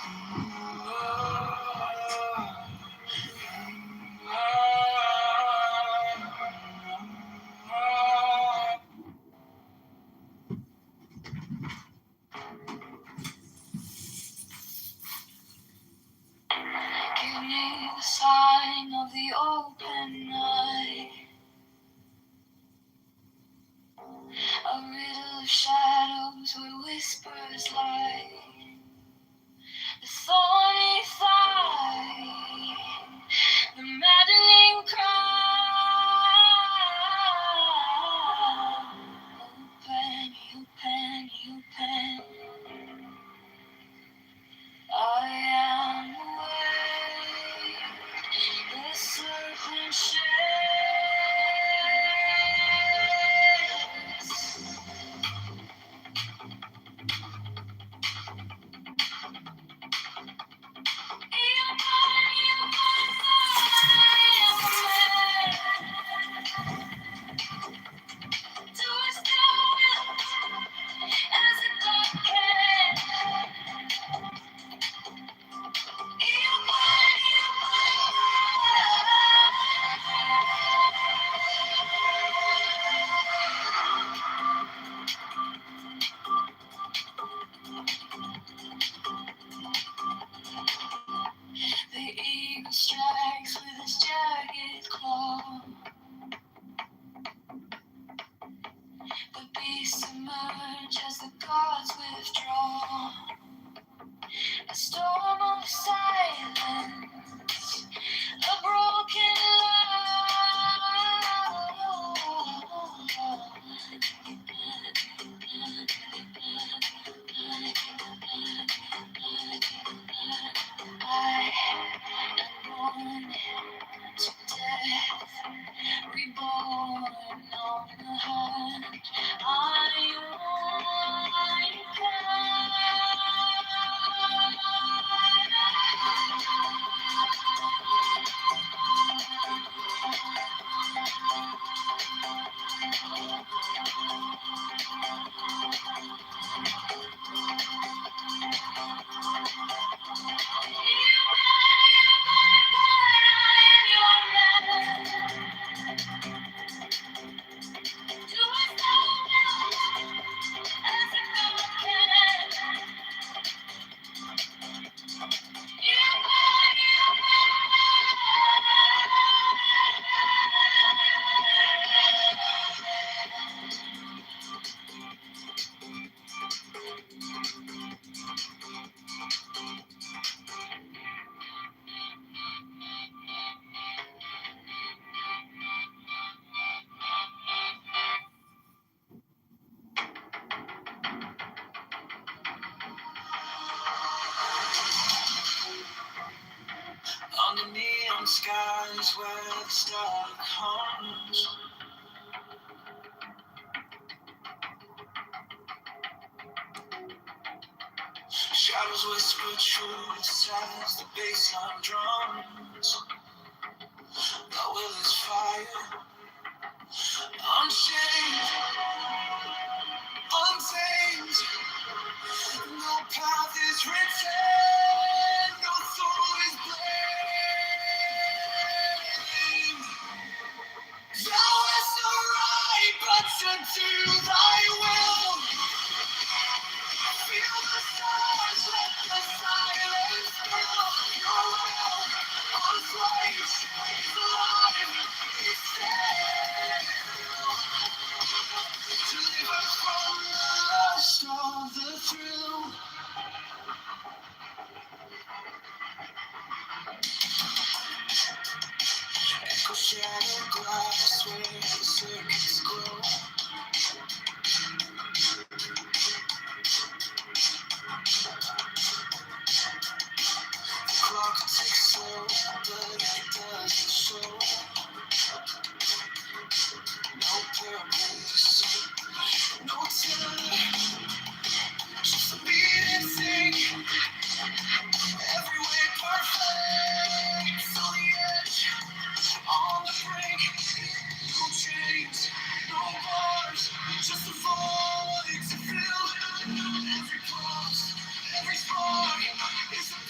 Give me the sign of the open night, a riddle of shadows where whispers lie, the thorny thigh, the maddening cry. Open, open, open. I am awake, the serpent shakes. The eagle strikes with his jagged claw. The beasts emerge as the gods withdraw. A storm of silence, a broken I am born to death, reborn on the hunt. I under neon skies where the star comes. Shadows whisper truths as the bassline drums. My will is fire, unchained, untamed. No path is written, no soul is blamed. Thou hast no right but to do thy will. Feel the stars, let the silence fill your will. Unflames is alive, is still. Deliver from the lust of the thrill. Echo shattered glass where the circuits glow. The clock ticks slow, but it doesn't show. No purpose, no time, just a beat and sing. Every way perfect, on the edge, on the brink. No chains, no bars, just a void to fill. Every pulse, every spark is a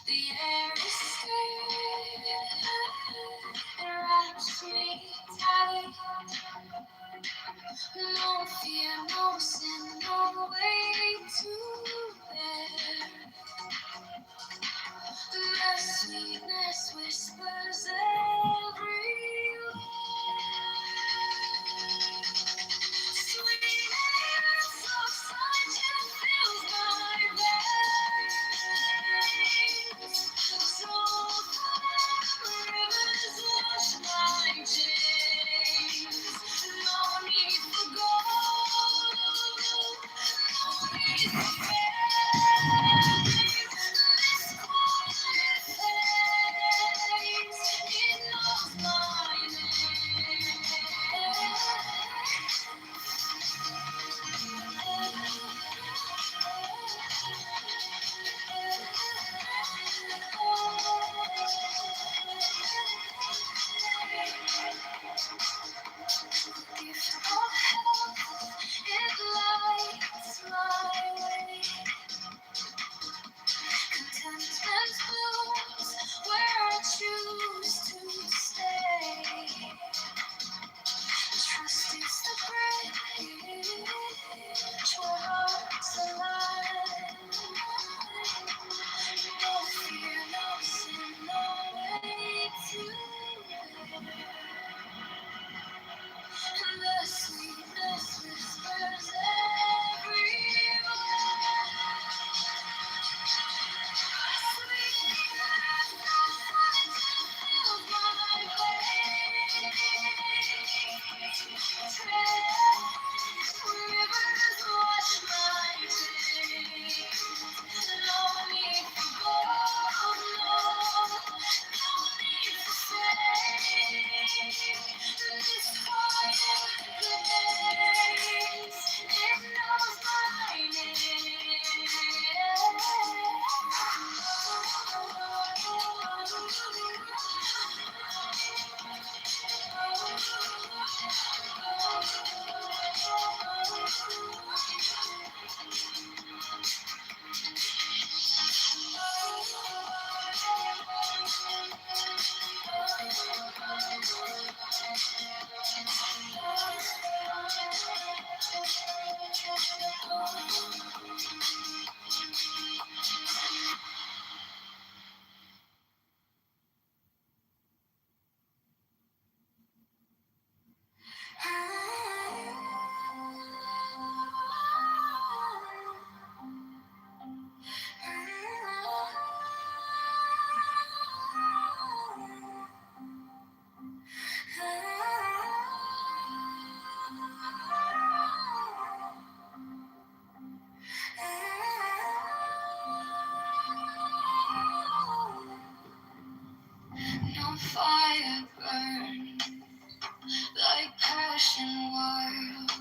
The air is scared, it wraps me tight. No fear, no sin, no way to bear. The sweetness whispers everywhere. Sweetness of sunshine fills my veins. So far, rivers wash my chains. No need for gold, no need for fame. This quiet place, it knows my gift of health, it lights my way. Contentment blooms where I choose to stay. Trust is the bridge where hearts align. No fear, no sin, no way to bear. And the sweetness whispers everywhere. Rivers wash my days. No need for gold, no need for fame. This quiet place, it knows my No fire burn like passion wild,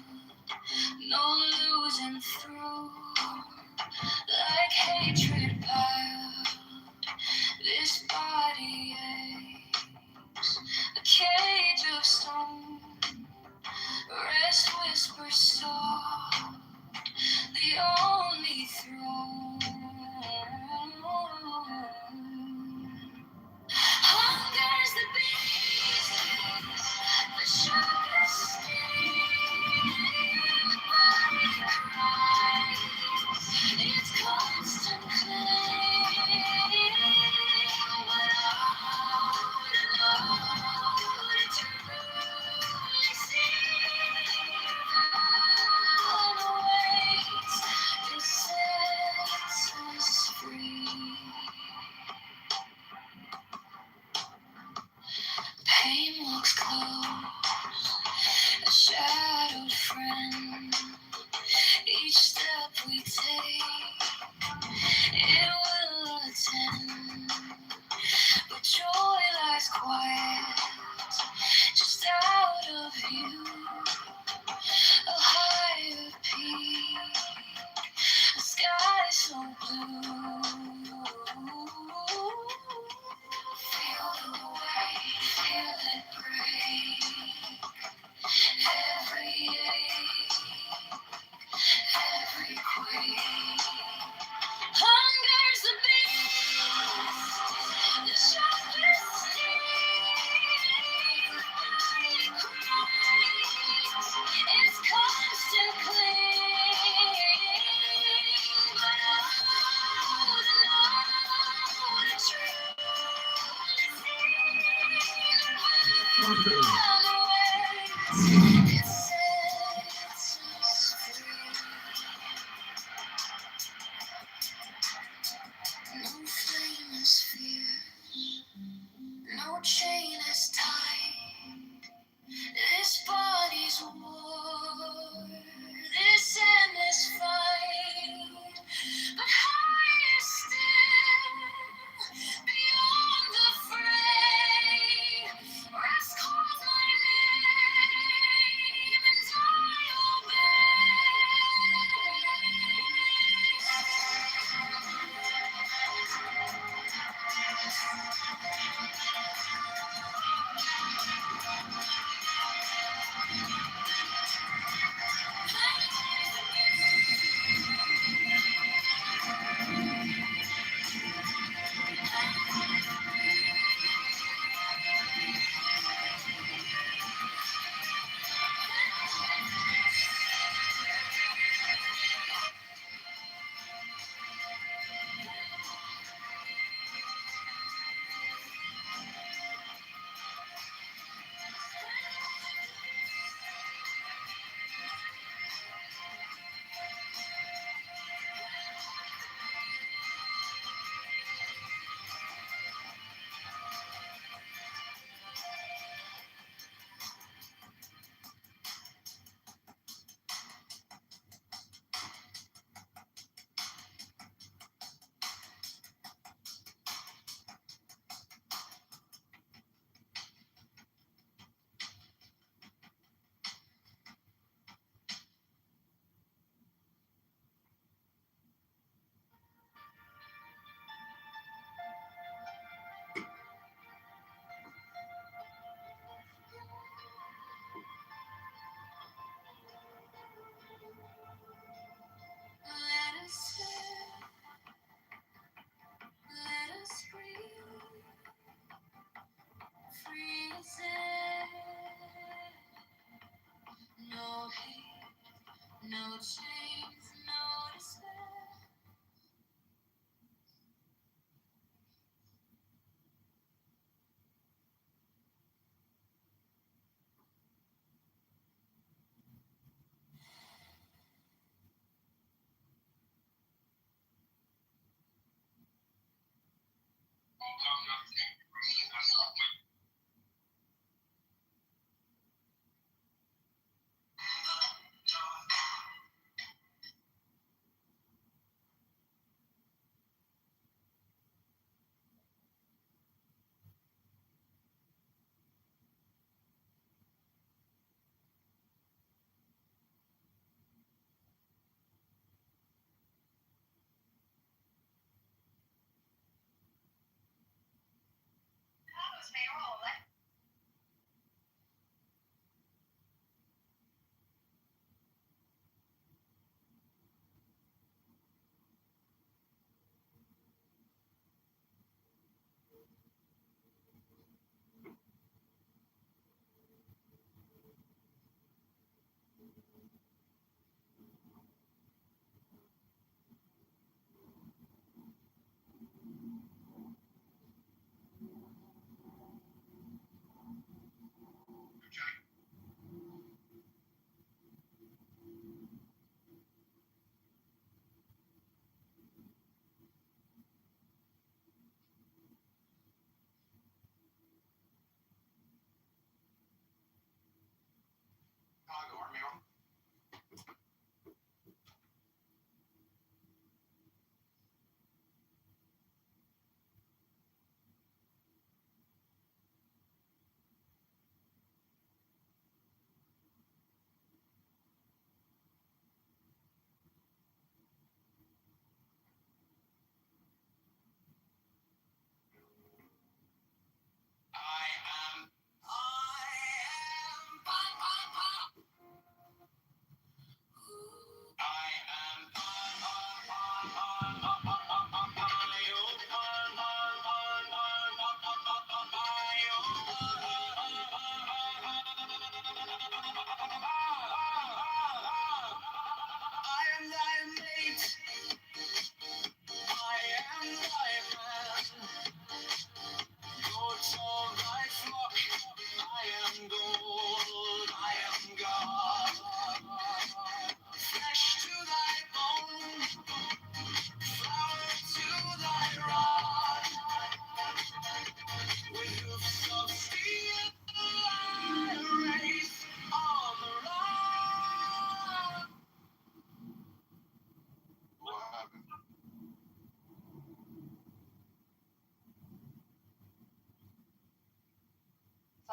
no losing through like hatred piled. This body aches, a cage of stone. Rest whispers soft, the only throne. Hunger's the beast, the sharpest sting. Body cries, its constant claim. But to truly see, awaits, it sets us free. Pain walks close, a shadowed friend. Each step we take, it will attend. But joy lies quiet, just out of view. A higher peak, a sky so blue. Feel the weight, feel it break. Every ache, every quake. Hunger's the beast, It's constant cling, but I hold on to truth. It sets us free. No flame is fierce, no chain is tight. This body's war, this endless fight. But higher still, beyond the fray, rest calls my name, and I obey.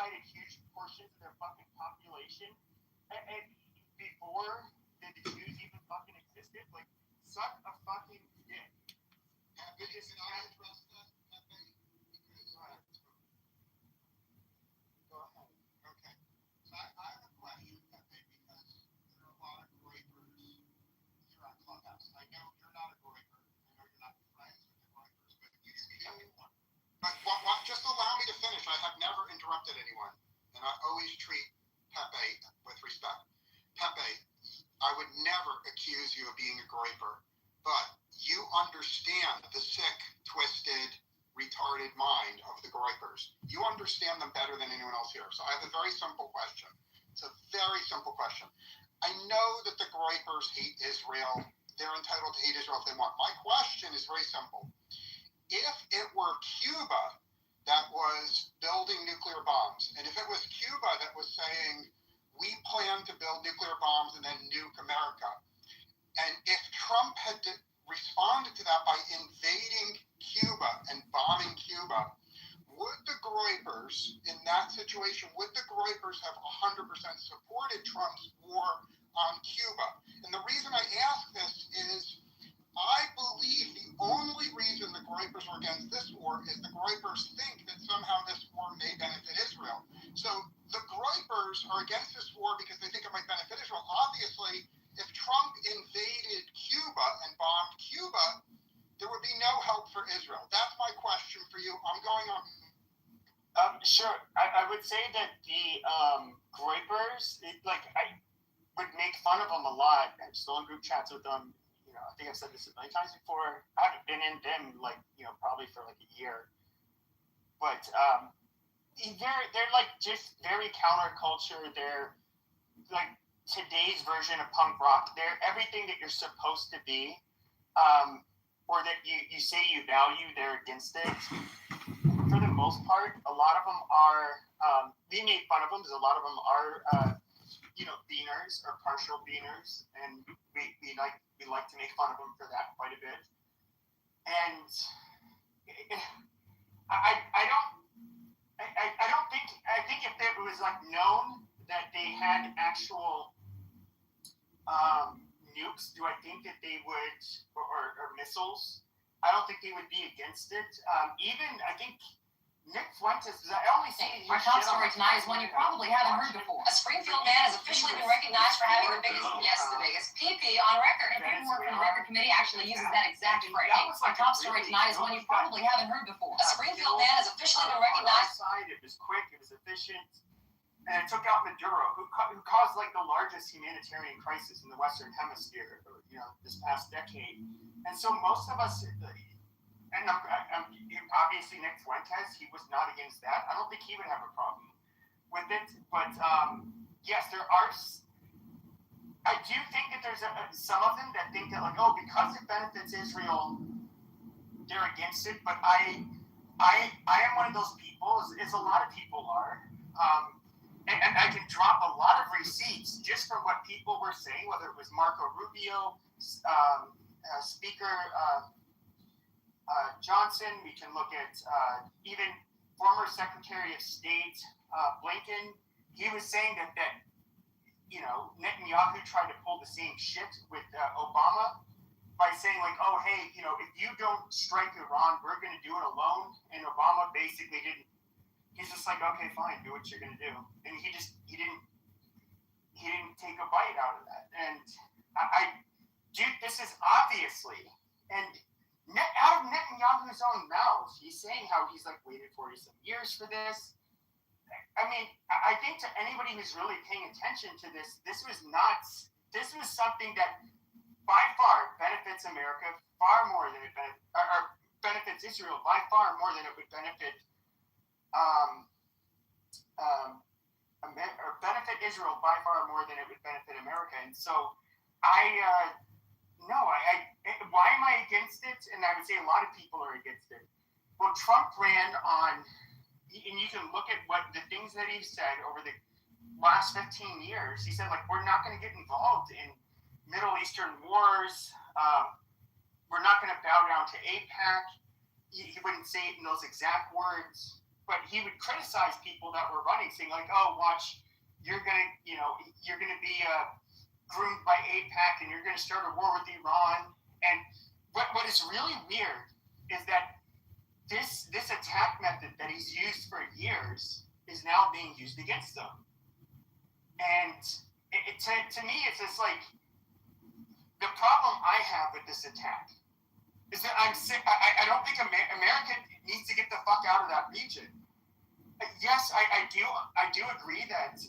genocided huge portions of their fucking population and before the Jews even fucking existed. Like, suck a fucking dick. Pepe, can I address that, Pepe? Go ahead. Okay. So I have a question, Pepe, because there are a lot of grapers here on Clubhouse. I know you're not a graper. I know you're not friends with the grapers, but you can be anyone. But just allow me to finish. I have never interrupted anyone, and I always treat Pepe with respect. Pepe, I would never accuse you of being a graper, but you understand the sick, twisted, retarded mind of the gripers. You understand them better than anyone else here. So I have a very simple question. It's a very simple question. I know that the gripers hate Israel. They're entitled to hate Israel if they want. My question is very simple. If it were Cuba that was building nuclear bombs, and if it was Cuba that was saying, we plan to build nuclear bombs and then nuke America, and if Trump had responded to that by invading Cuba and bombing Cuba, would the gripers in that situation, would the gripers have 100% supported Trump's war on Cuba? And the reason I ask this is I believe the only reason the gripers are against this war is the gripers think that somehow this war may benefit Israel. So the gripers are against this war because they think it might benefit Israel. Obviously, if Trump invaded Cuba and bombed Cuba, there would be no help for Israel. That's my question for you. I'm going on. Sure. I would say that the gripers, I would make fun of them a lot. I'm still in group chats with them. I think I've said this a million times before. I haven't been in them probably for like a year. But they're like just very counterculture. They're like today's version of punk rock. They're everything that you're supposed to be, or that you say you value. They're against it. For the most part, a lot of them are. We made fun of them because a lot of them are. Beaners or partial beaners, and we like to make fun of them for that quite a bit. And I think if it was like known that they had actual nukes, do I think that they would or missiles? I don't think they would be against it. Even I think Nick Fuentes, I only see our top story tonight is one you probably haven't heard before. A Springfield man has officially been recognized for having the biggest PP on record. A paperwork from the record committee actually uses that exact phrase. Our top story tonight is one you probably haven't heard before. A Springfield man has officially been recognized. It was quick, it was efficient, and it took out Maduro, who caused like the largest humanitarian crisis in the Western Hemisphere, this past decade. And so most of us. And obviously Nick Fuentes, he was not against that. I don't think he would have a problem with it. But yes, there are. I do think that there's some of them that think that because it benefits Israel, they're against it. But I am one of those people, as a lot of people are. And I can drop a lot of receipts just from what people were saying, whether it was Marco Rubio, Speaker. Johnson, we can look at even former Secretary of State Blinken. He was saying that Netanyahu tried to pull the same shit with Obama by saying oh hey if you don't strike Iran, we're going to do it alone. And Obama basically didn't. He's just like, okay, fine, do what you're going to do. And he didn't take a bite out of that. And this is obviously and. Out of Netanyahu's own mouth, he's saying how he's waited 40-some years for this. I mean, I think to anybody who's really paying attention to this, this was something that by far benefits America far more than it benefits Israel by far more than it would benefit or benefit Israel by far more than it would benefit America. And so why am I against it? And I would say a lot of people are against it. Well, Trump ran on, and you can look at what the things that he said over the last 15 years. He said, we're not going to get involved in Middle Eastern wars. We're not going to bow down to AIPAC. He wouldn't say it in those exact words, but he would criticize people that were running, saying like, "Oh, watch, you're gonna be groomed by AIPAC, and you're gonna start a war with Iran." And what is really weird is that this attack method that he's used for years is now being used against them. And to me, it's just like the problem I have with this attack is that I'm sick. I don't think America needs to get the fuck out of that region. Yes, I do agree that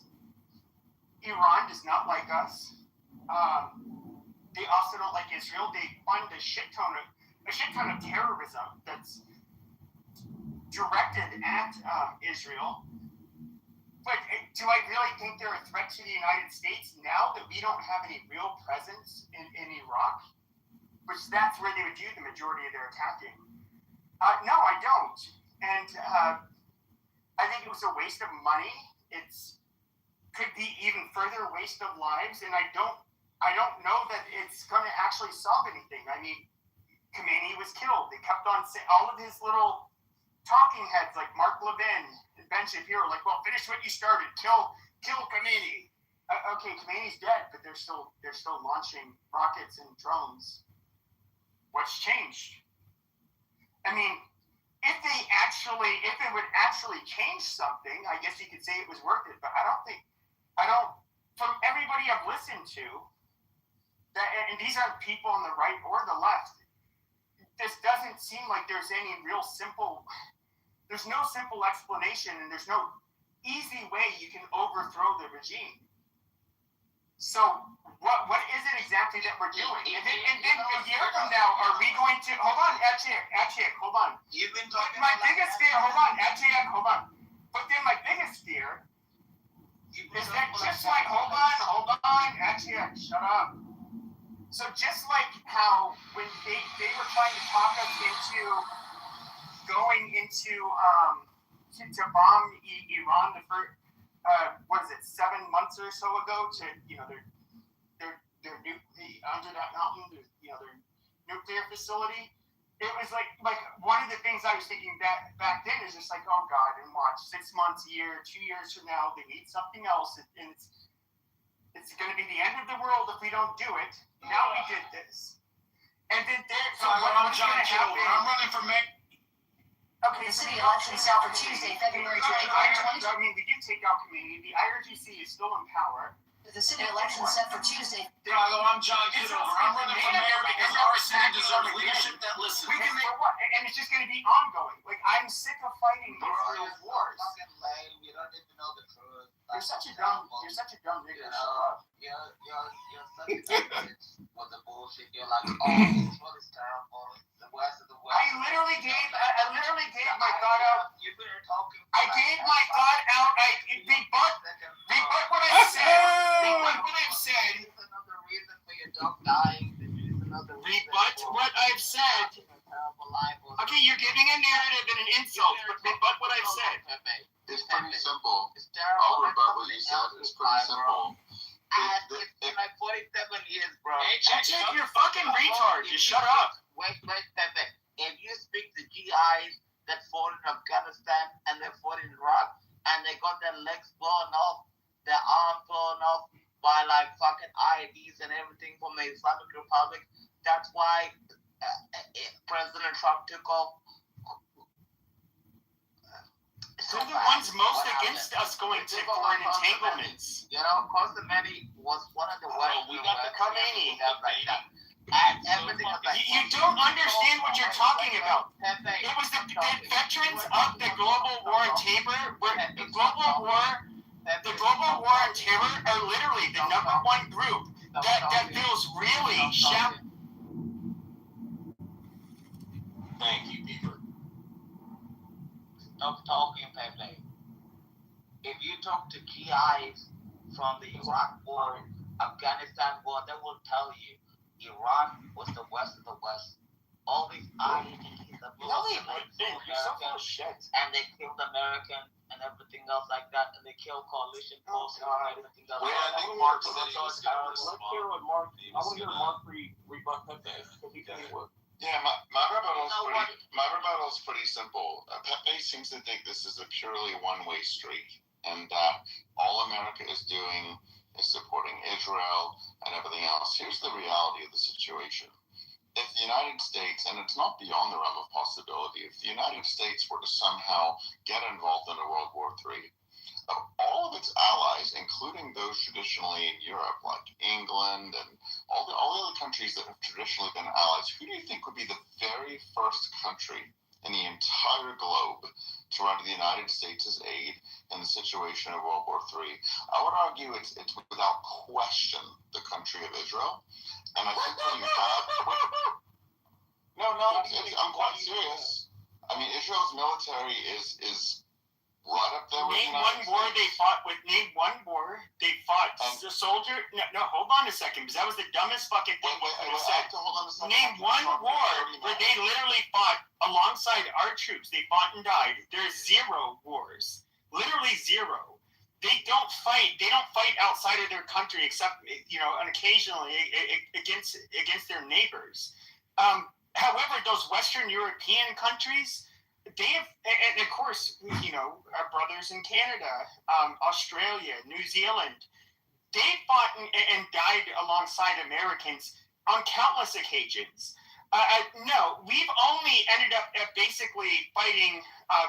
Iran does not like us. They also don't like Israel. They fund a shit ton of terrorism that's directed at Israel. But do I really think they're a threat to the United States now that we don't have any real presence in Iraq? Which that's where they would do the majority of their attacking. No, I don't. And I think it was a waste of money. It's could be even further waste of lives, and I don't know that it's going to actually solve anything. I mean, Khomeini was killed. They kept on saying all of his little talking heads like Mark Levin and Ben Shapiro, like, well, finish what you started. Kill Khomeini. Okay, Khomeini's dead, but they're still launching rockets and drones. What's changed? I mean, if it would actually change something, I guess you could say it was worth it. But I don't. From everybody I've listened to, that, and these aren't people on the right or the left. This doesn't seem like there's any real simple. There's no simple explanation, and there's no easy way you can overthrow the regime. So what is it exactly that we're doing? And then a year from now, are we going to hold on, Achik, hold on. You've been talking my biggest fear, hold on, Achik, hold on. But then my biggest fear is that just like hold on, Achik, shut up. So just like how when they were trying to talk us into going into to bomb Iran the first 7 months or so ago to their under that mountain, their nuclear facility. It was like one of the things I was thinking back then is just like, oh God, and watch 6 months, a year, 2 years from now, they need something else, and it's going to be the end of the world if we don't do it. Now we did this, and then what's going to happen? I'm running for mayor. Okay, the city election set for Tuesday, February 28th, 2020. I mean, we did take out community. The IRGC is still in power. The city election set for Tuesday. Hello, I'm John Kitover. I'm running for mayor because our city deserves leadership that listens. We can make what? And it's just going to be ongoing. Like, I'm sick of fighting Israel's wars. Fucking lame. You don't even know the truth. You're such a dumb nigga. Shut up. You're such a dumb bitch with the bullshit. You're like, oh, this one is terrible. The West is the West. I literally gave my thought out. You've been talking. I gave my thought out. Rebut what I said. Rebut what I've said. This is another reason for your dog dying. This is another reason. Rebut what I've said. Okay, you're giving a narrative and an insult, but rebut what I've said. It's pretty simple. It's terrible. I'll rebut what you said. It's pretty simple. In like 47 years, bro. Check your fucking retard. Just shut up. Wait, Pepe. If you speak to GIs that fought in Afghanistan and they fought in Iraq and they got their legs blown off, their arms blown off by like fucking IEDs and everything from the Islamic Republic, that's why President Trump took off. They're the ones most against us going to foreign entanglements. You know, Khomeini was one of the worst. We got the Khomeini. And everything was like, You don't understand what you're talking about. It was the veterans of the global war on terror, the global war on terror are literally the number one group that feels really shameful. Thank you, Beaver. Stop talking, Pepe. If you talk to GIs from the Iraq war, Afghanistan war, they will tell you Iran was the West of the West. All these IEDs that blew up and they killed Americans and everything else like that, and they killed coalition forces and everything else. Well, I think Mark said he was going to Let's hear what Mark. I want to hear Mark rebut Pepe because he said he would. Yeah, my rebuttal is pretty simple. Pepe seems to think this is a purely one-way street, and that all America is doing is supporting Israel and everything else. Here's the reality of the situation. If the United States, and it's not beyond the realm of possibility, if the United States were to somehow get involved in a World War III, all of its allies, including those traditionally in Europe, like England and all the other countries that have traditionally been allies, who do you think would be the very first country in the entire globe to run to the United States' aid in the situation of World War III? I would argue it's without question the country of Israel. And I think when you have... I'm quite serious. I mean, Israel's military is right up there with Name one war they fought with. Name one war they fought. The soldier. No, hold on a second, because that was the dumbest fucking thing you could have said. Name one war where they literally fought alongside our troops. They fought and died. There's 0 wars. Literally 0. They don't fight. They don't fight outside of their country, except and occasionally against their neighbors. However, those Western European countries, they have, and of course, our brothers in Canada, Australia, New Zealand, they fought and died alongside Americans on countless occasions. No, we've only ended up basically fighting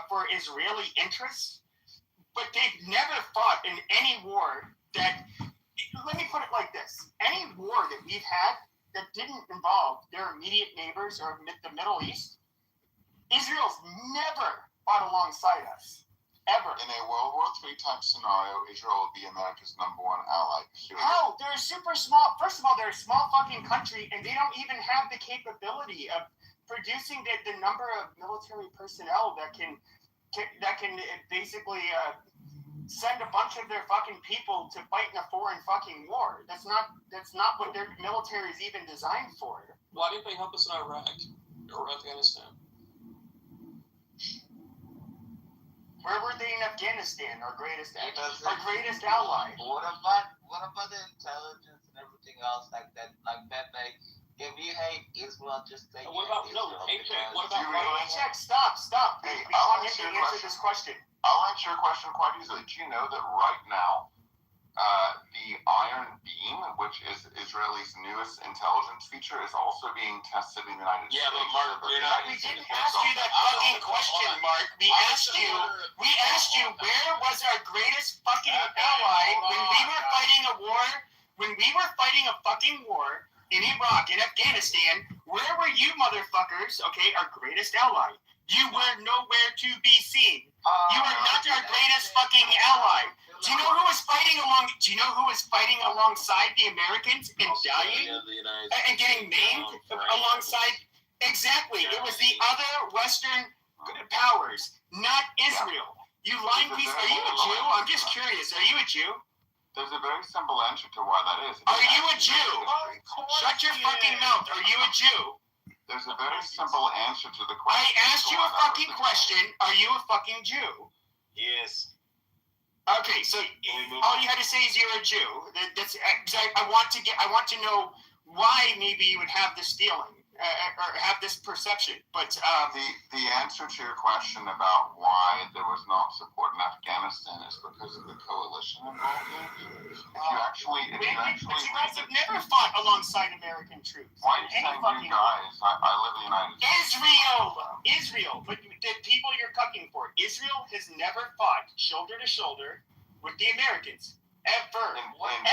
for Israeli interests, but they've never fought in any war that, let me put it like this, any war that we've had that didn't involve their immediate neighbors or the Middle East, Israel's never fought alongside us, ever. In a World War III type scenario, Israel would be America's #1 ally. How? They're super small. First of all, they're a small fucking country, and they don't even have the capability of producing the number of military personnel that can basically send a bunch of their fucking people to fight in a foreign fucking war. That's not what their military is even designed for. Why didn't they help us in Iraq or Afghanistan? Where were they in Afghanistan? Our greatest ally. What about the intelligence and everything else like that? Like Pepe, if you hate Israel, just say What about Paycheck? Stop. Hey, We want him to answer this question. I'll answer your question quite easily. Do you know that right now, the Iron Beam, which is Israel's newest intelligence feature, is also being tested in the United States? Yeah, but Mark, We didn't ask you that fucking question, Mark. We asked you where was our greatest fucking ally when we were fighting a war, when we were fighting a fucking war in Iraq and Afghanistan. Where were you motherfuckers? Okay, our greatest ally. You were nowhere to be seen. You were not our greatest fucking ally. Do you know who was fighting alongside the Americans and dying and getting maimed alongside? Exactly. It was the other Western powers, not Israel. You lying piece. Are you a Jew? I'm just curious. Are you a Jew? There's a very simple answer to why that is. Are you a Jew? Shut your fucking mouth. Are you a Jew? There's a very simple answer to the question. I asked you a fucking question. Are you a fucking Jew? Yes. Okay, so all you had to say is you're a Jew. That's I want to know why maybe you would have this feeling or have this perception. But the answer to your question about why there was not support in Afghanistan is because of the coalition involved. If you actually guys have never fought alongside American troops. Why are you saying you guys? I live in the United States. Israel, but the people you're cucking for, Israel has never fought shoulder to shoulder with the Americans. Ever. In World War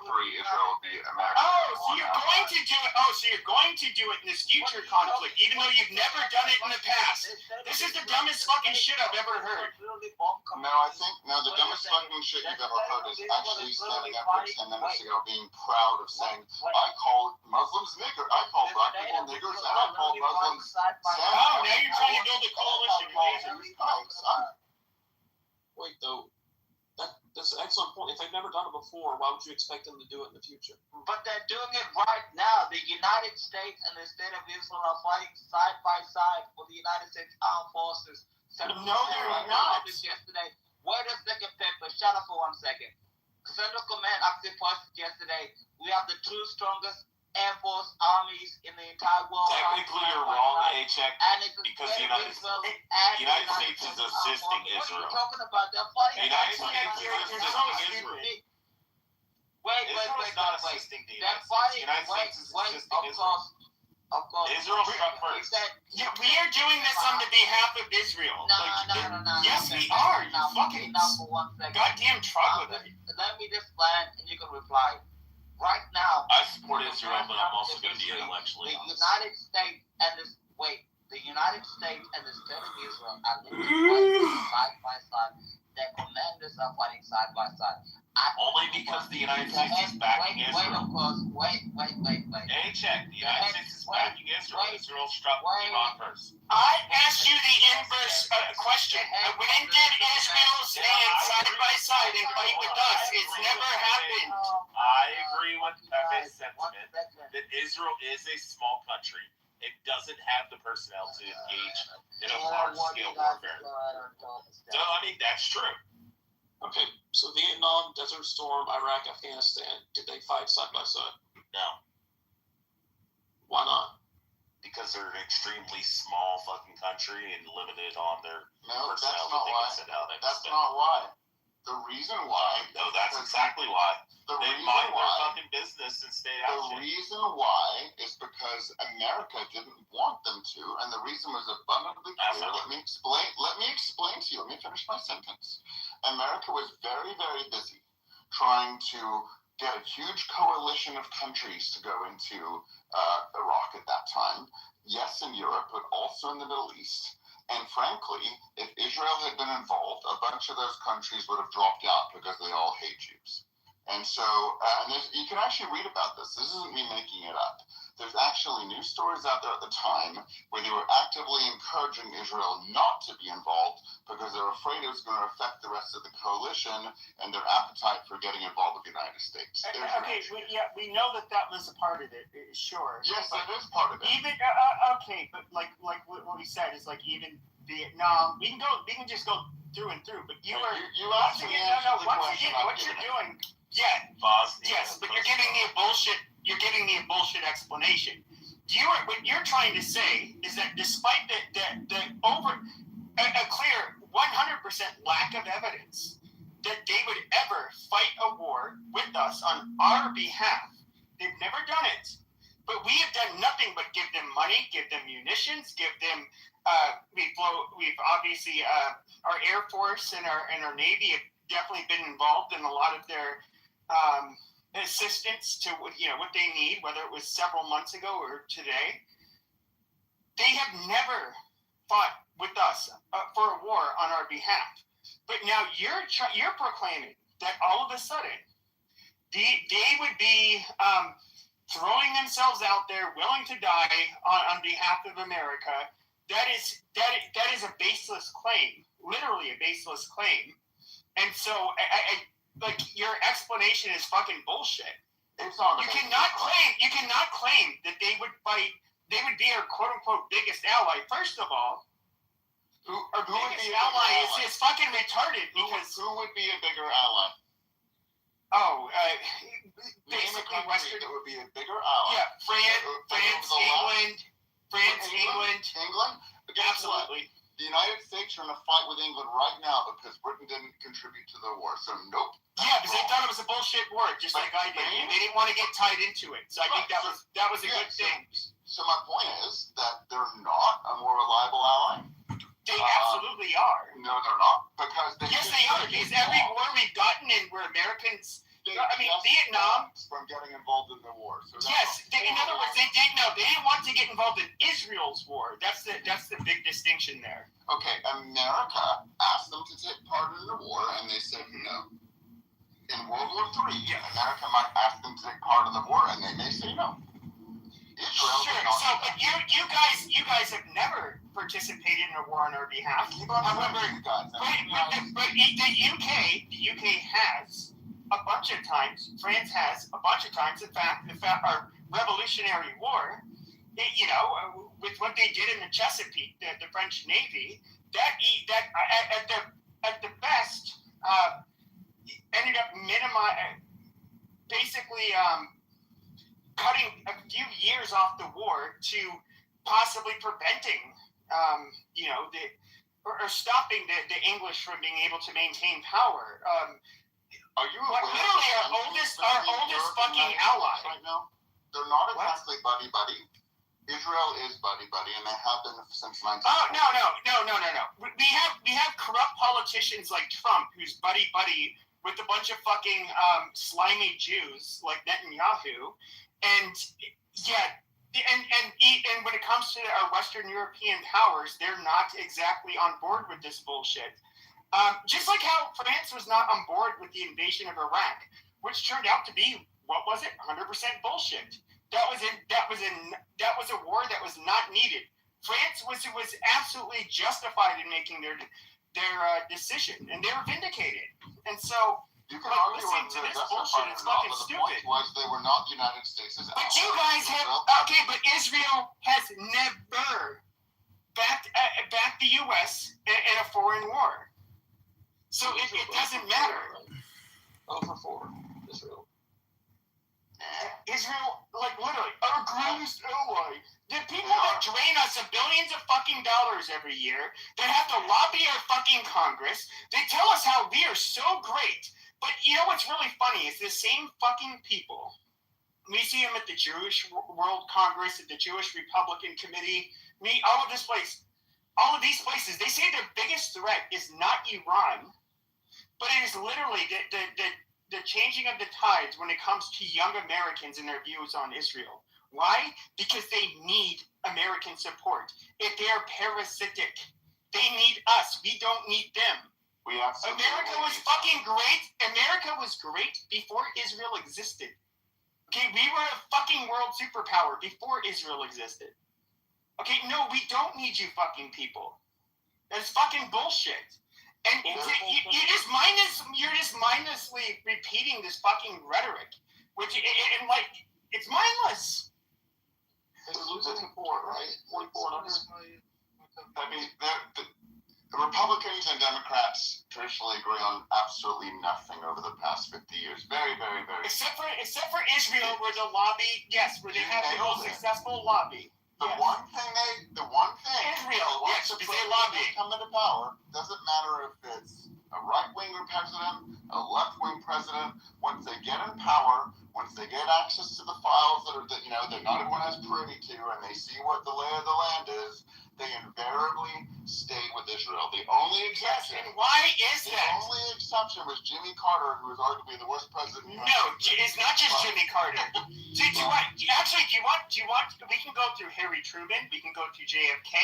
III, Israel would be America. So you're going to do it in this future conflict, even though you've never done it in the past. This is the dumbest fucking shit I've ever heard. No, the dumbest fucking shit you've ever heard is actually standing up here 10 minutes ago being proud of saying, I call Muslims nigger, I call black people niggers, and I call Muslims now you're trying to build a coalition. Wait, though, that's an excellent point. If they've never done it before, why would you expect them to do it in the future? But they're doing it right now. The United States and the state of Israel are fighting side by side for the United States Armed Forces. No, they're not. Yesterday, wait a second, Pepper. Shut up for 1 second. Central Command actually posted yesterday, we have the two strongest Air Force armies in the entire world. Technically, you're wrong, A-Check, And it's because the United United States is assisting Israel. What are you talking about? They're fighting. The United Actually, States is you're assisting so Israel. stupid. Wait. Israel's not assisting the They're United States. fighting. The United States is assisting Of Israel. course. Israel struck He first. said, Yeah, we are doing this on the behalf of Israel. No. Yes, we are. You fucking Enough for 1 second. goddamn troglodyte. Let me just land and you can reply. Right now, I support Israel, but I'm also going to be intellectually the honest. United States and the state of Israel are literally fighting side by side. Their commanders are fighting side by side. Only because the United States is backing Wait, Israel. of course. Wait. A-Check, the United States is backing Israel. Israel struck Iran first. I asked you the inverse question. When did Israel stand side by side and fight with us? It's never happened. I agree with Pepe's sentiment that Israel is a small country. It doesn't have the personnel to engage in a large-scale warfare. So, I mean, that's true. Okay, so Vietnam, Desert Storm, Iraq, Afghanistan, did they fight side by side? No, Why not? because they're an extremely small fucking country and limited on their No, that's personnel not that they why. can send out. That's not why. The reason why. No, that's exactly why. The They reason mind their why. fucking business and stay out The shit. reason why is because America didn't want them to, and the reason was abundantly clear. Absolutely. Let me explain to you. Let me finish my sentence. America was very, very busy trying to get a huge coalition of countries to go into Iraq at that time. Yes, in Europe, but also in the Middle East. And frankly, if Israel had been involved, a bunch of those countries would have dropped out because they all hate Jews. And so, you can actually read about this. This isn't me making it up. There's actually news stories out there at the time where they were actively encouraging Israel not to be involved because they were afraid it was going to affect the rest of the coalition and their appetite for getting involved with the United States. Okay, we know that was a part of it. Sure. Yes, that is part of it. Even okay, but like what we said is like even Vietnam. We can just go through and through. But you asked me once again, what you're doing. Yeah. Bosnia, Yes, but you're giving me a bullshit. You're giving me a bullshit explanation. What you're trying to say is that despite the a clear 100% lack of evidence that they would ever fight a war with us on our behalf, they've never done it. But we have done nothing but give them money, give them munitions, give them. We've obviously our Air Force and our Navy have definitely been involved in a lot of their assistance to what they need, whether it was several months ago or today. They have never fought with us for a war on our behalf. But now you're proclaiming that all of a sudden they would be throwing themselves out there, willing to die on behalf of America. That is a baseless claim, literally a baseless claim. And so I like your explanation is fucking bullshit. It's not. You cannot claim that they would fight. They would be our quote unquote biggest ally. First of all, our biggest ally is fucking retarded because who would be a bigger ally? Basically Western. That would be a bigger ally. Yeah, France, England. England. But guess what? Absolutely. The United States are in a fight with England right now because Britain didn't contribute to the war. So nope. Yeah, because they thought it was a bullshit war, just like I did, and they didn't want to get tied into it. So I think that was a good thing. So my point is that they're not a more reliable ally. They absolutely are. No, they're not, because Yes, they are. Because every war we've gotten in where Americans, Vietnam, from getting involved in the war. So yes, in other words, they didn't want to get involved in Israel's war. That's the big distinction there. Okay, America asked them to take part in the war, and they said no. In World War III, America might ask them to take part in the war, and they may say no. Israel Sure. did not So, do that. but you guys have never participated in a war on our behalf. However, but the UK has a bunch of times. France has a bunch of times. In fact, our Revolutionary War, with what they did in the Chesapeake, the French Navy, that at the best ended up cutting a few years off the war to possibly preventing, or stopping the English from being able to maintain power. Are you But aware literally of our the oldest countries in fucking Europe and United ally. States right now? They're not What? exactly buddy-buddy. Israel is buddy-buddy, and they have been since 1940. Oh no. We have corrupt politicians like Trump, who's buddy with a bunch of fucking slimy Jews like Netanyahu, and yeah. And when it comes to our Western European powers, they're not exactly on board with this bullshit. Just like how France was not on board with the invasion of Iraq, which turned out to be, what was it, 100% bullshit. That was a war that was not needed. France was absolutely justified in making their decision, and they were vindicated. And so, You can like, argue listening to whether this they're bullshit, justified it's or not, fucking but the stupid. point was they were not the United States' But you guys have but Israel has never backed the U.S. in a foreign war, so it doesn't matter. 0-for-4, Israel. Israel, like literally, our greatest ally. The people that drain us of billions of fucking dollars every year, that have to lobby our fucking Congress, they tell us how we are so great. But you know what's really funny is the same fucking people. We see them at the Jewish World Congress, at the Jewish Republican Committee, all of these places, they say their biggest threat is not Iran, but it is literally the changing of the tides when it comes to young Americans and their views on Israel. Why? Because they need American support. If they are parasitic, they need us. We don't need them. America was fucking great. America was great before Israel existed. Okay, we were a fucking world superpower before Israel existed. Okay, no, we don't need you fucking people. That's fucking bullshit. And you're just mindlessly repeating this fucking rhetoric, which and like it's mindless. They're losing 4, right? 44 numbers. I mean, the Republicans and Democrats traditionally agree on absolutely nothing over the past 50 years. Very, very, very. Except for Israel, where the lobby, yes, where they have the most successful lobby. The one thing Israel, yes, because they lobby. Come into power, doesn't matter if it's a right-wing president, a left-wing president. Once they get in power, once they get access to the files that not everyone has privy to, and they see what the lay of the land is, they invariably stay with Israel. The only exception. Yes, and why is that? The only exception was Jimmy Carter, who was arguably the worst president. No, it's not just Jimmy Carter. Do you want? We can go through Harry Truman. We can go to JFK.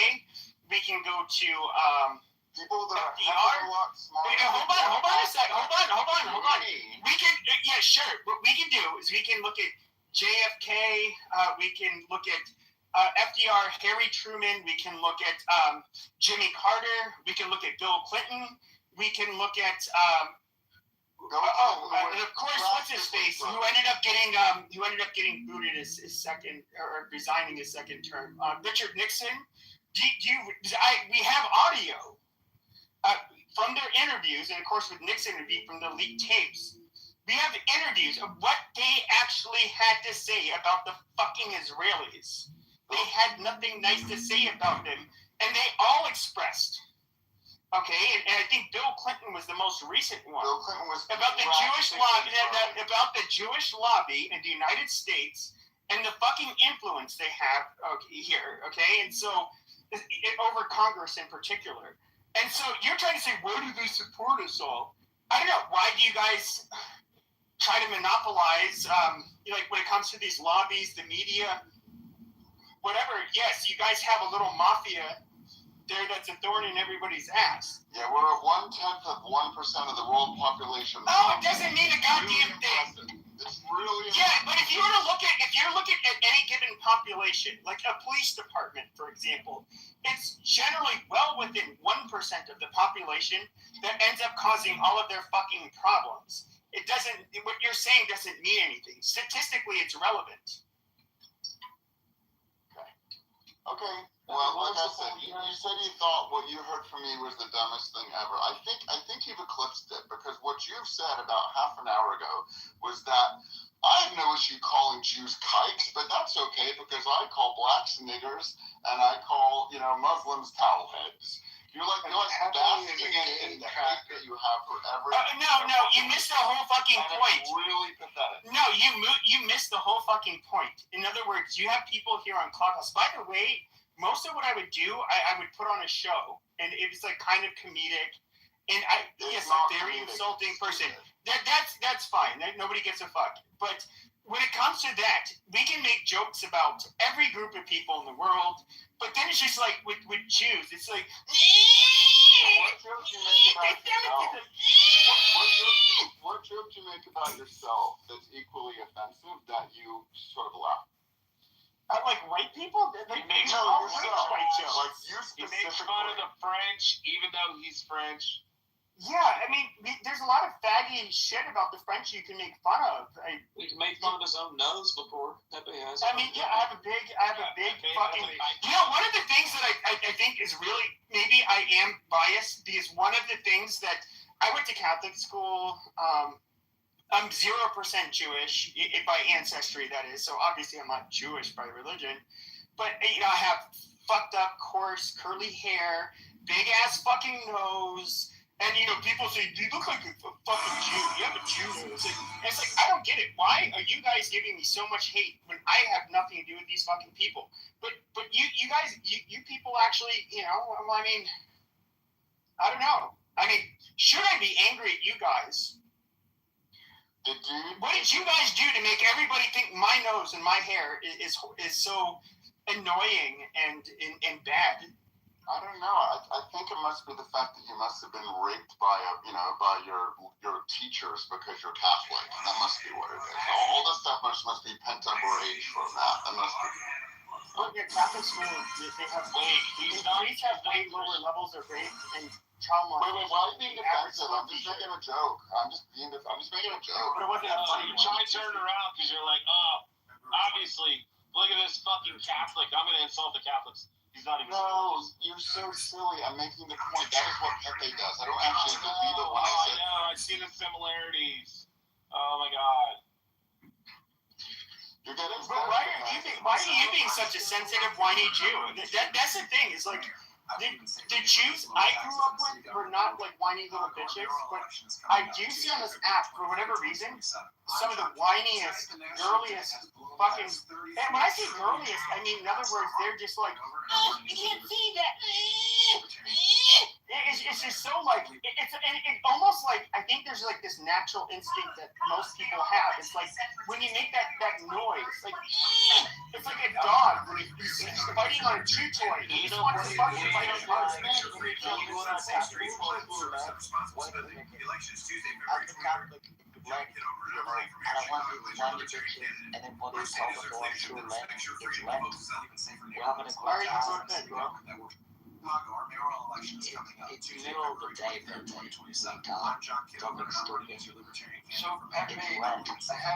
We can go to people that are FDR. a lot smarter. Hold on a sec. Hold on. We can, sure. What we can do is we can look at JFK. We can look at FDR, Harry Truman. We can look at Jimmy Carter. We can look at Bill Clinton. We can look at and of course, what's his face? Who ended up getting booted his second, or resigning his second term? Richard Nixon. We have audio from their interviews, and of course with Nixon it would be from the leaked tapes. We have interviews of what they actually had to say about the fucking Israelis. They had nothing nice to say about them, and they all expressed. Okay, and I think Bill Clinton was the most recent one. Bill Clinton was about the Jewish lobby, about the Jewish lobby in the United States and the fucking influence they have here. Okay, and so over Congress in particular. And so you're trying to say, where do they support us all? I don't know. Why do you guys try to monopolize, like when it comes to these lobbies, the media, whatever? Yes, you guys have a little mafia there that's a thorn in everybody's ass. Yeah, we're at 1/10 of 1% of the world population. Oh, it doesn't mean a goddamn thing. It's really but if you're looking at any given population, like a police department, for example, it's generally well within 1% of the population that ends up causing all of their fucking problems. It doesn't. What you're saying doesn't mean anything. Statistically, it's relevant. Okay. Well, like I said, you said you thought what you heard from me was the dumbest thing ever. I think you've eclipsed it, because what you've said about half an hour ago was that I have no issue calling Jews kikes, but that's okay because I call blacks niggers and I call, Muslims towel heads. You're basking in the hate that you have for every. No, you missed the whole fucking point. Really pathetic. No, you missed the whole fucking point. In other words, you have people here on Clubhouse. By the way, most of what I would do, I would put on a show, and it was like kind of comedic. And a very insulting person. That's fine. Nobody gives a fuck. But when it comes to that, we can make jokes about every group of people in the world. But then it's just like with Jews, it's like. What jokes you make about yourself? What jokes you make about yourself that's equally offensive that you sort of laugh? Like white people? He makes white jokes. Like you He makes fun of the French, even though he's French. Yeah, I mean, there's a lot of faggy shit about the French you can make fun of. He's made fun of his own nose before. Pepe has. I mean, yeah, I have a big fucking. One of the things that I think is really, maybe I am biased, because one of the things that I went to Catholic school. I'm 0% Jewish by ancestry, that is. So obviously I'm not Jewish by religion, but I have fucked up, coarse, curly hair, big ass fucking nose. And, people say, you look like a fucking Jew. You have a Jew nose. It's like, I don't get it. Why are you guys giving me so much hate when I have nothing to do with these fucking people? But you guys, you people actually, I mean, I don't know. I mean, should I be angry at you guys? What did you guys do to make everybody think my nose and my hair is so annoying and bad? I don't know. I think it must be the fact that you must have been raped by your teachers because you're Catholic. That must be what it is. All this stuff must be pent up rage from that. That must be. Well, yeah, Catholic school, they have way lower levels of rape and trauma. Wait, why are you being defensive? I'm just making a joke. I'm just making a joke. But it wasn't funny. You try to turn around because you're like, obviously, look at this fucking Catholic. I'm going to insult the Catholics. He's not even. No, you're so silly. I'm making the point. That is what Pepe does. I don't actually believe it when I say. I know. I see the similarities. Oh my god. You're getting. But why are you being such a sensitive, whiny Jew? That's the thing. Is like the Jews I grew up with were not like whiny little bitches, but I do see on this app for whatever reason some of the whiniest, girliest fucking. And when I say girliest, I mean in other words they're just like, oh, you can't see that. It's just so like it's almost like I think there's like this natural instinct that most people have. It's like when you make that noise, like it's like a dog when he's fighting on a chew toy. He just wants to fucking fight on God's man. Elections Tuesday, I'm February the Catholic. Like, I don't want to bitches and then what is called the door to Lent. It's Lent. We're having a Why are good you time. doing that, bro? Our mayoral election is coming up. It's middle of the day, but 2027. I'm John Kitover, and I'm running as your libertarian So, candidate Pepe, for I have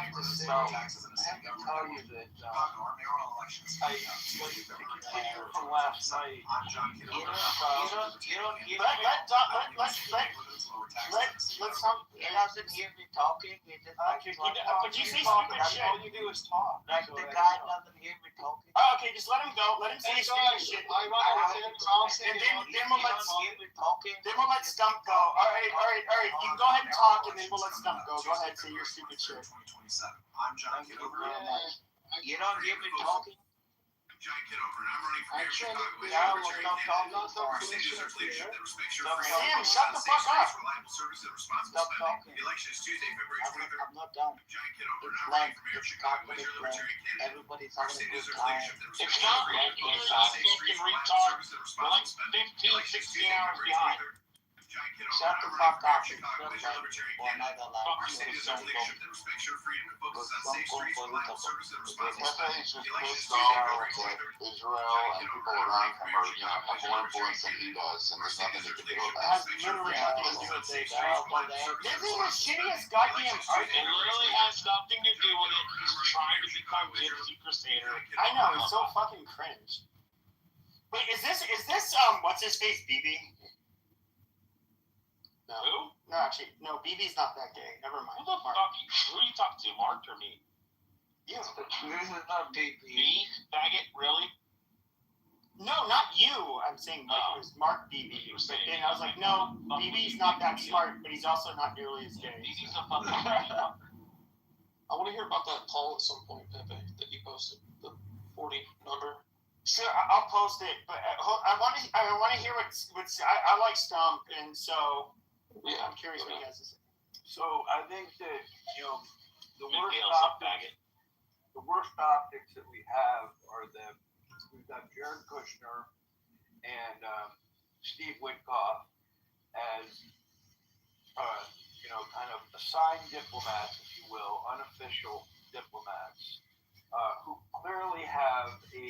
to say, taxes in the city tell you government. that Our mayoral election is coming up. Tuesday, February continue from last night. I'm John Kitover. Let's talk. He doesn't hear me talking. He just like But you say stupid shit. All you do is talk. like the guy doesn't hear me talking. Oh, okay, just let him go. Let him say stupid shit. And then we'll let Stump go. All right. You can go ahead and talk, and then we'll let Stump go. Go ahead, say your stupid shit. 2027. I'm John Kitover. You don't hear me talking? John Kitover, and I'm running for mayor of Actually, Chicago. yeah, As your libertarian candidate. Our city deserves leadership that respects your freedom. Sam, shut the fuck up. Reliable service and responsible Stop spending. talking. The election is Tuesday, February 23rd. I'm not done. John Kitover, and It's I'm Lent. running for mayor of It's Chicago. Catholic As your Lent. libertarian candidate. Everybody's Our having a city good deserves time. leadership that It's respects not your freedom. Lent. You're Safe not streets, fucking reliable retard. service and We're responsible like spending. 15, 16 hours behind. John Kitover, Shut and the I'm fuck running up for and mayor of Chicago. As your shut libertarian or candidate. another line. Our city deserves leadership that respects your freedom and focuses on safe streets, reliable service and responsible Pepe spending. is just The election is pissed Tuesday, off February that 23rd. Israel and people around him are, have more influence than he does, and there's nothing he can do It about has it. literally nothing to do with They it. got up on that. This is the shittiest goddamn It argument. literally has nothing to do with it. He's trying to become Gypsy Crusader. I know, it's so fucking cringe. Wait, is this what's his face, BB? No. Who? No, actually, no, BB's not that gay. Never mind. Who the fuck? Who are you talking to, Mark or me? You. This is not PP. Me, faggot, really? No, not you. I'm saying like, it was Mark BB. But then I was like, no, BB's not that smart, but he's also not nearly as gay. BB's a fucking trash fucker. I want to hear about that poll at some point, Pepe, that you posted, the 40 number. Sure, I'll post it, but I want to hear what's I like Stump, and so Yeah, I'm curious what you guys are saying. So I think that, the worst McHale's a optics, faggot. the worst optics that we have are that we've got Jared Kushner and Steve Witkoff as, kind of assigned diplomats, if you will, unofficial diplomats, who clearly have a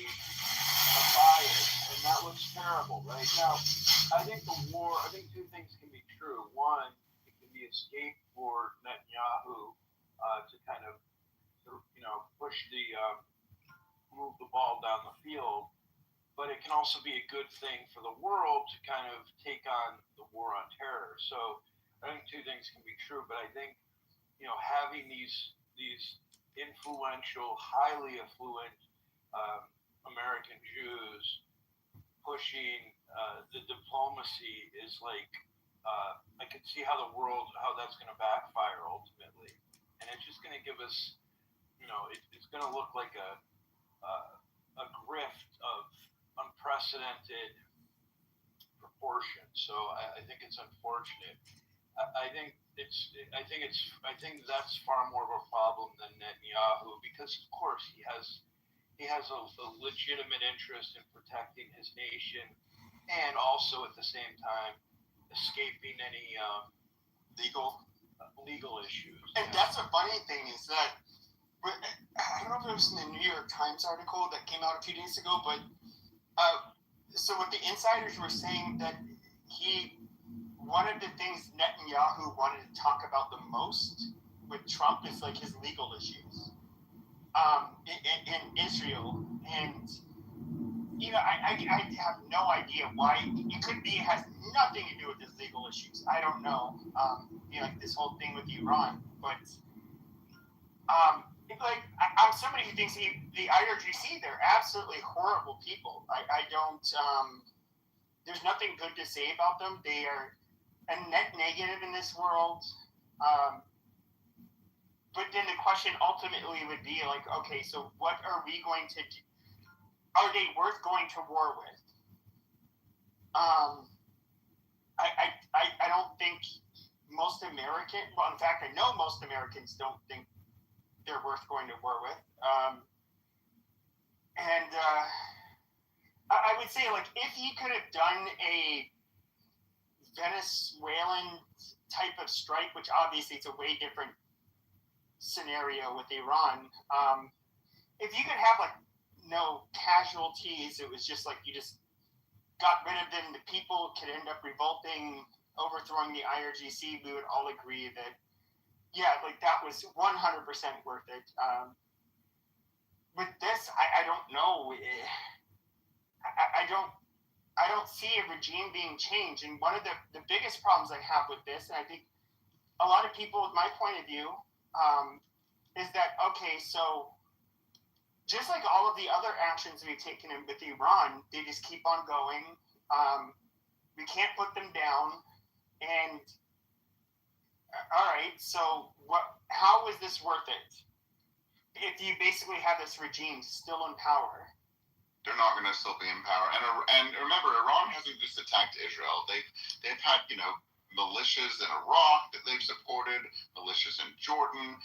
bias, and that looks terrible, right? Now, I think two things can be true. One, it can be escape for Netanyahu to kind of, push move the ball down the field, but it can also be a good thing for the world to kind of take on the war on terror. So I think two things can be true, but I think, having these influential, highly affluent American Jews pushing the diplomacy is like, I can see how that's going to backfire ultimately, and it's just going to give us, it's going to look like a grift of unprecedented proportion. So I think it's unfortunate. I think that's far more of a problem than Netanyahu, because of course he has a legitimate interest in protecting his nation, and also at the same time escaping any legal issues. And that's a funny thing is that I don't know if it was in the New York Times article that came out a few days ago, but so what the insiders were saying that one of the things Netanyahu wanted to talk about the most with Trump is like his legal issues in Israel, and I have no idea why. It could be it has nothing to do with his legal issues. I don't know. Like this whole thing with Iran, but I'm somebody who thinks the IRGC, they're absolutely horrible people. I don't. There's nothing good to say about them. They are a net negative in this world. But then the question ultimately would be like, okay, so what are we going to do? Are they worth going to war with? I don't think most Americans, well, in fact, I know most Americans don't think they're worth going to war with. I would say, like, if he could have done a Venezuelan type of strike, which obviously it's a way different scenario with Iran, if you could have, like, no casualties, it was just like you just got rid of them, the people could end up revolting, overthrowing the IRGC, we would all agree that, yeah, like that was 100% worth it. With this, I don't know. I don't see a regime being changed. And one of the biggest problems I have with this, and I think a lot of people with my point of view, is that, okay, so just like all of the other actions we've taken with Iran, they just keep on going. We can't put them down. And all right, so how is this worth it? If you basically have this regime still in power. They're not going to still be in power. And remember, Iran hasn't just attacked Israel. They've had, militias in Iraq that they've supported, militias in Jordan.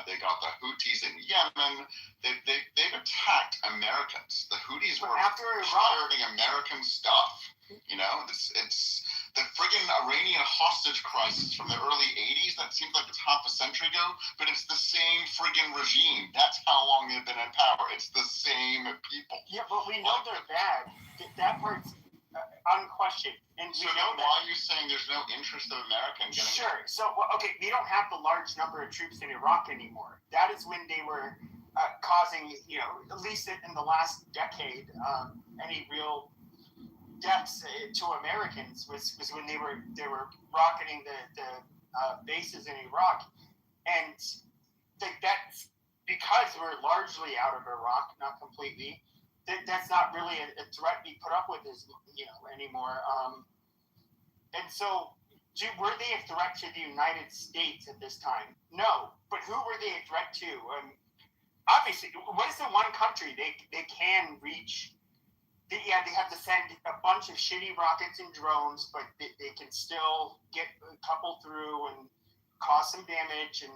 They got the Houthis in Yemen. They've attacked Americans. The Houthis were pirating American stuff. It's the friggin' Iranian hostage crisis from the early 80s. That seems like it's half a century ago, but it's the same friggin' regime. That's how long they've been in power. It's the same people. Yeah, but we know they're bad. That part's unquestioned. And so then why are you saying there's no interest of America in getting Sure. So, okay, we don't have the large number of troops in Iraq anymore. That is when they were causing, at least in the last decade, any real deaths to Americans was when they were rocketing the bases in Iraq, and that's because we're largely out of Iraq, not completely, that's not really a threat we put up with anymore. And so, were they a threat to the United States at this time? No. But who were they a threat to? Obviously, what is the one country they can reach? They have to send a bunch of shitty rockets and drones, but they can still get a couple through and cause some damage and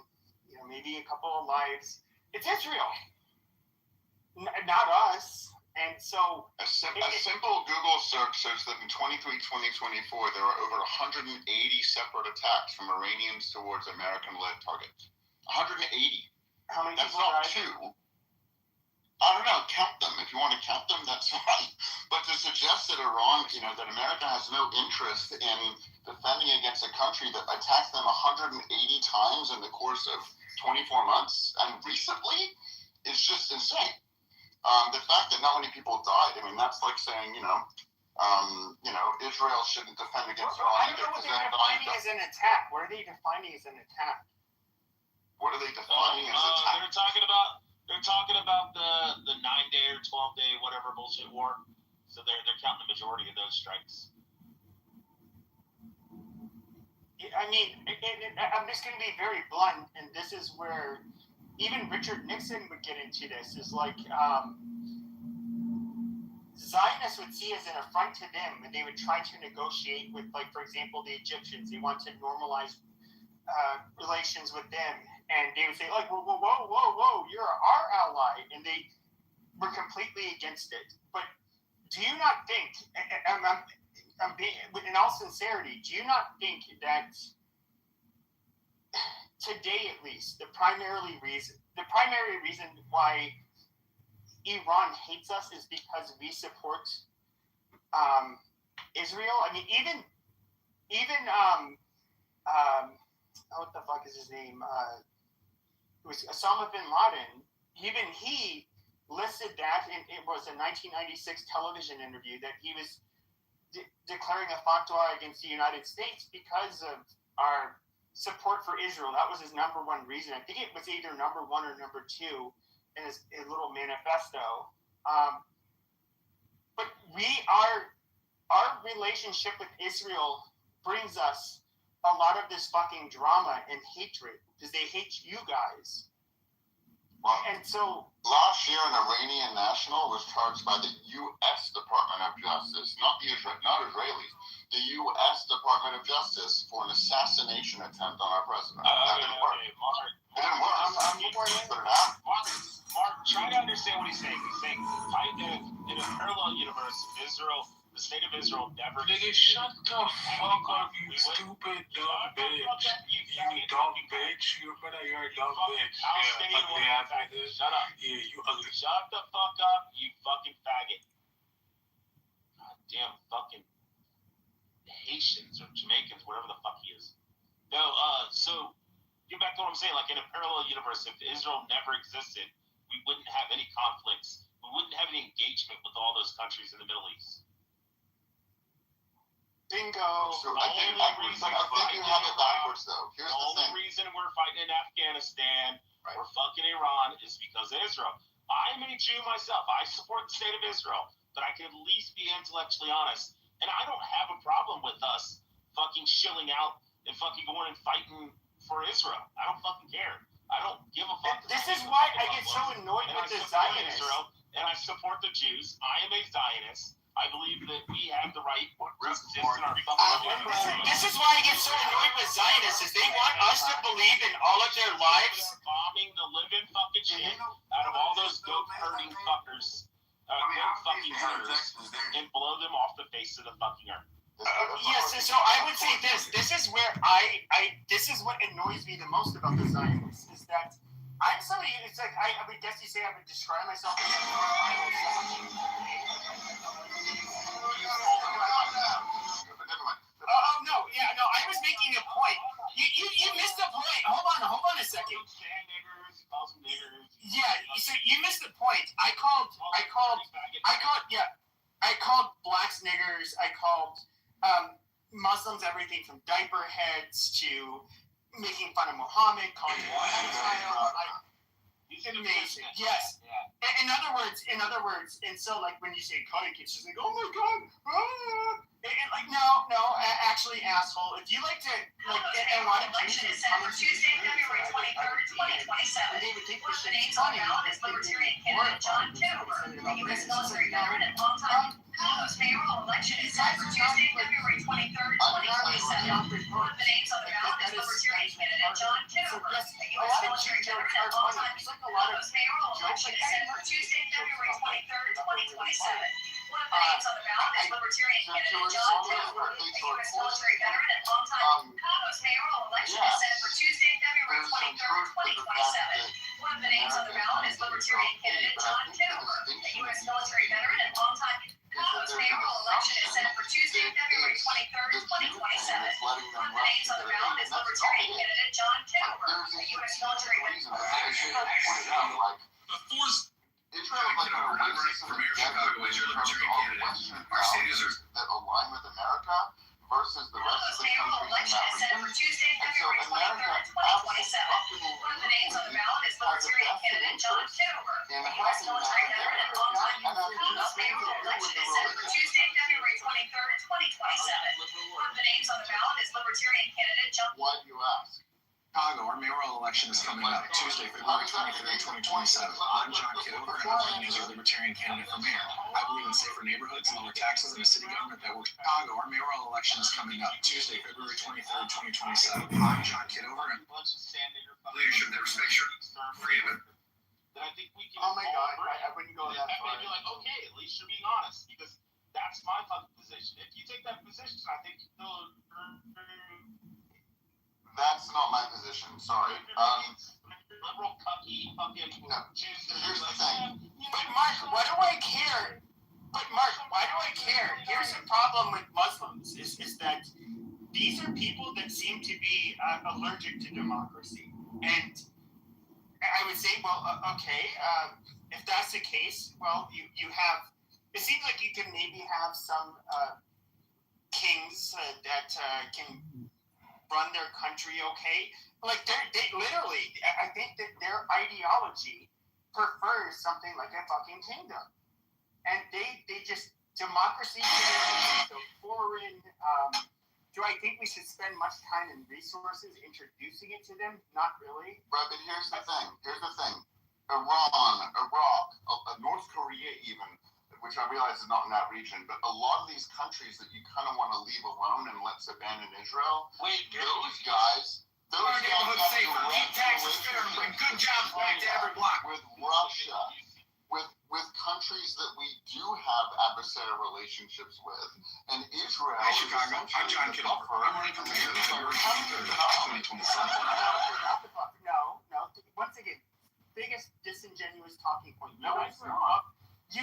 maybe a couple of lives. It's Israel, not us. And so a simple Google search says that in 2024, there were over 180 separate attacks from Iranians towards American-led targets. 180. How many That's people not died? two. I don't know. Count them. If you want to count them, that's fine. But to suggest that Iran, that America has no interest in defending against a country that attacks them 180 times in the course of 24 months and recently is just insane. The fact that not many people died, that's like saying, Israel shouldn't defend against Iran. I don't know what they're defining as an attack. What are they defining as an attack? What are they defining as an attack? They're talking about the 9-day or 12-day whatever bullshit war. So they're counting the majority of those strikes. I'm just going to be very blunt, and this is where even Richard Nixon would get into this, is like Zionists would see as an affront to them, and they would try to negotiate with, like, for example, the Egyptians. They want to normalize relations with them, and they would say, like, whoa, you're our ally, and they were completely against it. But do you not think, in all sincerity, do you not think that today, at least, the primary reason why Iran hates us is because we support Israel? What the fuck is his name? It was Osama bin Laden. Even he listed that, and it was a 1996 television interview, that he was declaring a fatwa against the United States because of our support for Israel. That was his number one reason. I think it was either number one or number two in his little manifesto. But our relationship with Israel brings us a lot of this fucking drama and hatred because they hate you guys. Well, and so last year, an Iranian national was charged by the U.S. Department of Justice, not Israelis, the U.S. Department of Justice for an assassination attempt on our president. That didn't work. Mark, It didn't work. But it happened. Mark, try to understand what he's saying. He's saying, in a parallel universe, the state of Israel never. Nigga, shut the fuck up, you stupid dumb bitch. You dumb bitch. You're a dumb bitch. Yeah, ugly ass nigga. Shut up. Yeah, you ugly. Shut the fuck up, you fucking faggot. Goddamn fucking Haitians or Jamaicans, whatever the fuck he is. No, so get back to what I'm saying. Like in a parallel universe, if Israel never existed, we wouldn't have any conflicts. We wouldn't have any engagement with all those countries in the Middle East. Bingo. So I think you have it backwards, though. Here's the only reason we're fighting in Afghanistan, or fucking Iran, is because of Israel. I'm a Jew myself. I support the state of Israel, but I can at least be intellectually honest. And I don't have a problem with us fucking shilling out and fucking going and fighting for Israel. I don't fucking care. I don't give a fuck. This is why I get so annoyed with the Zionists. Israel, and I support the Jews. I am a Zionist. I believe that we have the right to exist in our fucking This is why I get so annoyed with Zionists, is they want us to believe in all of their lives. They're bombing the living fucking shit out of all those goat herding fuckers, goat fucking herders, and blow them off the face of the fucking earth. Yes, so I would say this. This is where this is what annoys me the most about the Zionists, is that I'm somebody, it's like, I would guess you say I would describe myself as I was making a point. You missed the point. Hold on a second. Yeah, so you missed the point. I called blacks niggers. I called Muslims everything from diaper heads to making fun of Muhammad, calling him He's in Amazing. Christian. Yes. Yeah. In other words, and so like when you say kike, it's just like, oh my god, like no, actually, asshole. If you like to like, and a lot of Election Jews is set come for into Tuesday, these February groups, 23rd, 2027. and they would think One this of the shit's names on the funny. ballot is Libertarian candidate John Kitover, a U.S. military veteran and longtime Colorado mayoral election is set for Tuesday, February 23rd, 2027. One of the names on the ballot is Libertarian candidate John Kitover, a U.S. military veteran and longtime Colorado mayoral election is set for Tuesday, February 23rd, 2027. One of the names on the ballot is Libertarian candidate John Kitover, a U.S. military veteran and longtime Colorado's mayoral election is set for Tuesday, February 23rd, 2027. One of the names on the ballot is Libertarian candidate John Kitover, a U.S. military veteran and longtime Colorado's mayoral election is set for Tuesday, February 23rd, 2027. One of the names on the ballot is Libertarian candidate John Kitover, a U.S. military veteran. The force. Israel is like a racist from Chicago as your libertarian candidate. Our state that align with America versus the rest of the mayoral countries election in is that set for region. Tuesday, February 23rd, 2027. One of the names on the ballot is Libertarian candidate John Kitover, a U.S. military veteran and longtime Colorado's mayoral election is set for Tuesday, February 23rd, 2027. One of the names on the ballot is Libertarian candidate John. Why do you ask? Chicago, our mayoral election is coming up Tuesday, February 23rd, 2027. I'm John Kitover, and I'm running as your libertarian candidate for mayor. I believe in safer neighborhoods, lower taxes, and a city government that works. Chicago, our mayoral election is coming up Tuesday, February 23rd, 2027. I'm John Kitover, and Leadership that respects your freedom. Then I think we can. Oh my god, I wouldn't go that far. I'd be like, okay, at least you're being honest, because that's my fucking position. If you take that position, I think you'll. That's not my position. Sorry. Liberal cucky fucking. No. Here's the thing. But Mark, why do I care? Here's the problem with Muslims is that these are people that seem to be allergic to democracy. And I would say, well, okay, if that's the case, well, you have, it seems like you can maybe have some kings that can run their country okay. Like they literally, I think that their ideology prefers something like a fucking kingdom, and they just democracy is so foreign. Do I think we should spend much time and resources introducing it to them? Not really. Right, but here's the thing. Iran, Iraq, North Korea even, which I realize is not in that region, but a lot of these countries that you kind of want to leave alone and let's abandon Israel, those guys have direct relations with Russia, with countries that we do have adversarial relationships with, and Israel. Hi, Chicago. I'm John Kitover. I'm running for mayor February 23rd, 2027. No. Once again, biggest disingenuous talking point. You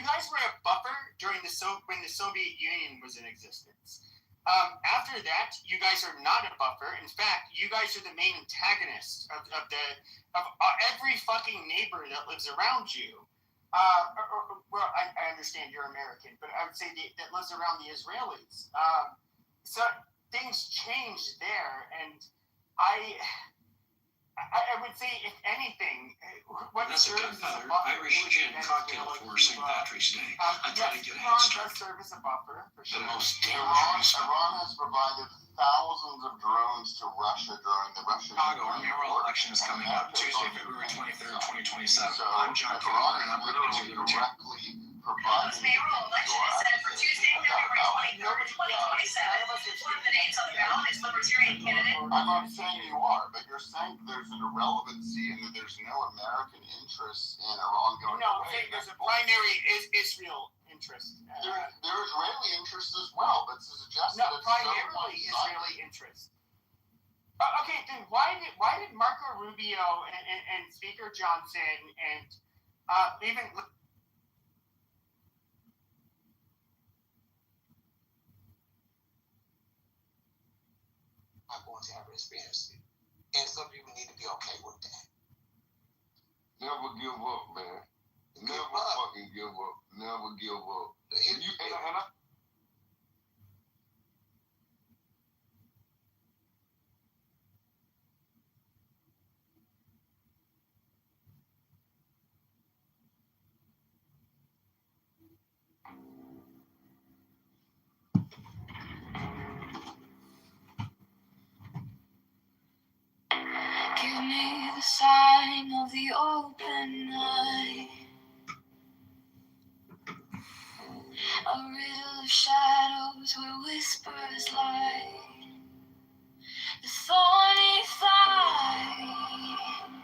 guys were a buffer during when the Soviet Union was in existence. After that, you guys are not a buffer. In fact, you guys are the main antagonists of every fucking neighbor that lives around you. Well, I understand you're American, but I would say that lives around the Israelis. So things changed there, and I would say, if anything, what That's a serves as a gunpowder, buffer Irish is gin Venezuela cocktail for St. Patrick's Day. I try to get a head Iran start. does serve as a buffer, for sure. The most Iran dangerous. has provided thousands of drones to Russia during the Russian. Chicago, our mayoral election is coming up Tuesday, February 23rd, 2027. So I'm John Kitover, and I'm running as your libertarian. directly providing. Mayoral election is set for Tuesday, February 23rd, 2027. One of the names on the ballot is Libertarian candidate. I'm not saying you are, but you're saying there's an irrelevancy and that there's no American interest in Iran going No, away. there's a primary Israel interest. There's Israeli interest as well, but to suggest No, that it's primarily so one-sided. Israeli interest. Okay, then why did Marco Rubio and Speaker Johnson and even not going to have experience it. And some people need to be okay with that. Never give up, man. Never fucking give up. Never give up. me the sign of the open night, a riddle of shadows where whispers lie, the thorny thigh.